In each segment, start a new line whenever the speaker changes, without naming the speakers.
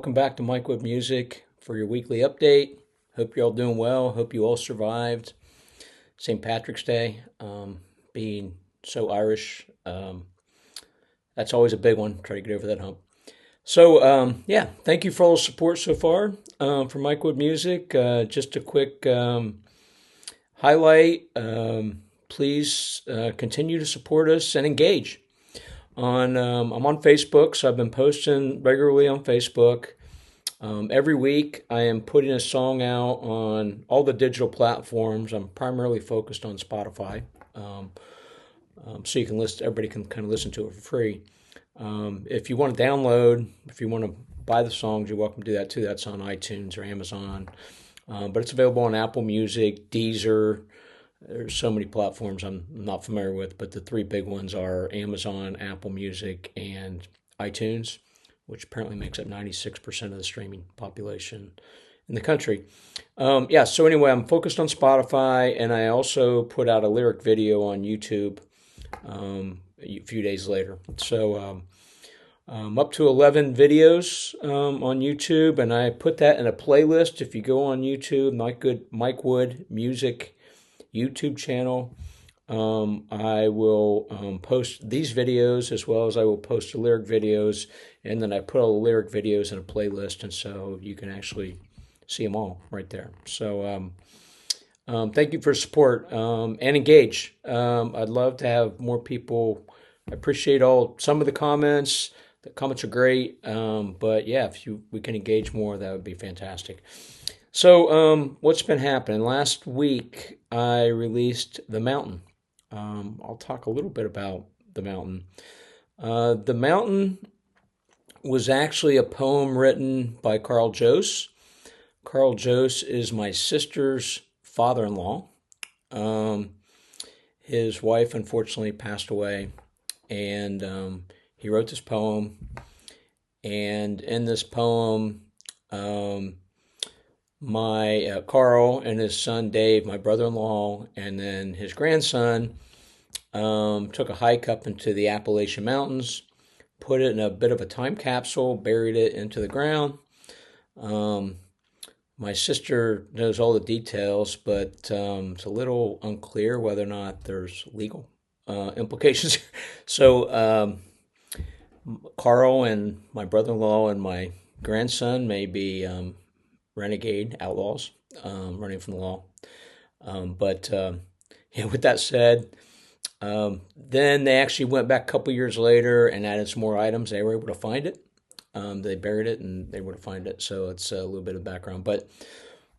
welcome back to Mike Wood Music for your weekly update. Hope you're all doing well. Hope you all survived St. Patrick's Day. Being so Irish, that's always a big one. Try to get over that hump. So, yeah, thank you for all the support so far for Mike Wood Music. Just a quick highlight. Please continue to support us and engage. I'm on Facebook, so I've been posting regularly on Facebook. Every week, I am putting a song out on all the digital platforms. I'm primarily focused on Spotify, so you can listen. Everybody can kind of listen to it for free. If you want to download, if you want to buy the songs, you're welcome to do that too. That's on iTunes or Amazon, but it's available on Apple Music, Deezer. There's so many platforms I'm not familiar with, but the three big ones are Amazon, Apple Music, and iTunes, which apparently makes up 96% of the streaming population in the country. So anyway, I'm focused on Spotify, and I also put out a lyric video on YouTube a few days later. So I'm up to 11 videos on YouTube, and I put that in a playlist. If you go on YouTube, Mike Wood Music YouTube channel, I will post these videos as well as I will post the lyric videos, and then I put all the lyric videos in a playlist, and so you can actually see them all right there. So thank you for support and engage. I'd love to have more people. I appreciate some of the comments. The comments are great, but yeah, if we can engage more, that would be fantastic. So, what's been happening? Last week, I released The Mountain. I'll talk a little bit about The Mountain. The Mountain was actually a poem written by Carl Jose. Carl Jose is my sister's father-in-law. His wife unfortunately passed away, and he wrote this poem. And in this poem, my Carl and his son Dave, my brother-in-law, and then his grandson took a hike up into the Appalachian Mountains, put it in a bit of a time capsule, buried it into the ground. My sister knows all the details, but it's a little unclear whether or not there's legal implications. So Carl and my brother-in-law and my grandson may be renegade outlaws running from the law. With that said, then they actually went back a couple years later and added some more items. They were able to find it. They buried it and they were able to find it. So it's a little bit of background. But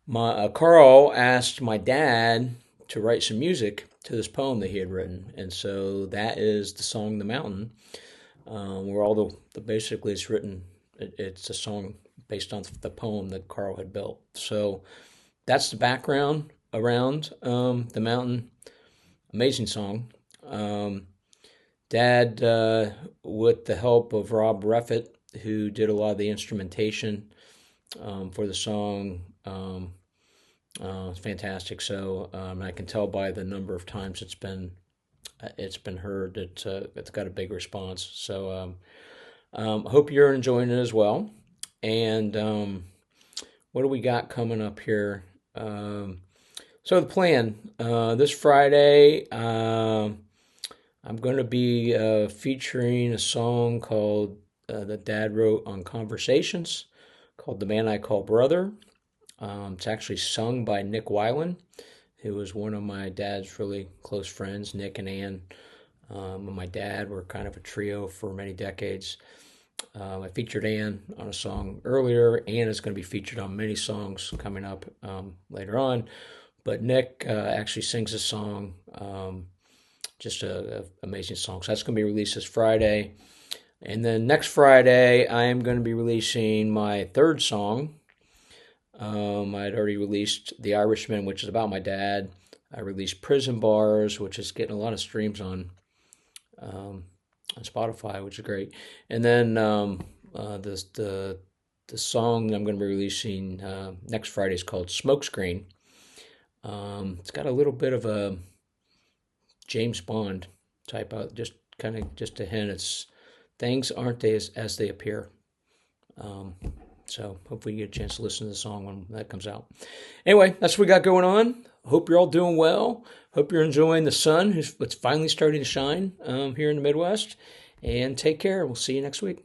my Carl asked my dad to write some music to this poem that he had written, and so that is the song "The Mountain," where all the basically it's written. It's a song based on the poem that Carl had built. So that's the background around The Mountain. Amazing song. Dad, with the help of Rob Reffett, who did a lot of the instrumentation for the song, it's fantastic. So I can tell by the number of times it's been heard. It's got a big response. So I hope you're enjoying it as well. And what do we got coming up here? So the plan, this Friday, I'm going to be featuring a song called that Dad wrote on Conversations, called "The Man I Call Brother." It's actually sung by Nick Weiland, who was one of my dad's really close friends. Nick and Ann and my dad were kind of a trio for many decades. I featured Ann on a song earlier. Ann is going to be featured on many songs coming up later on. But Nick actually sings a song, just an amazing song. So that's going to be released this Friday. And then next Friday, I am going to be releasing my third song. I'd already released The Irishman, which is about my dad. I released Prison Bars, which is getting a lot of streams on Spotify, which is great. And then the song I'm going to be releasing next Friday is called Smokescreen. It's got a little bit of a James Bond type of, just a hint. It's things aren't they as they appear. So hopefully you get a chance to listen to the song when that comes out. Anyway, that's what we got going on. Hope you're all doing well. Hope you're enjoying the sun, it's finally starting to shine here in the Midwest. And take care. We'll see you next week.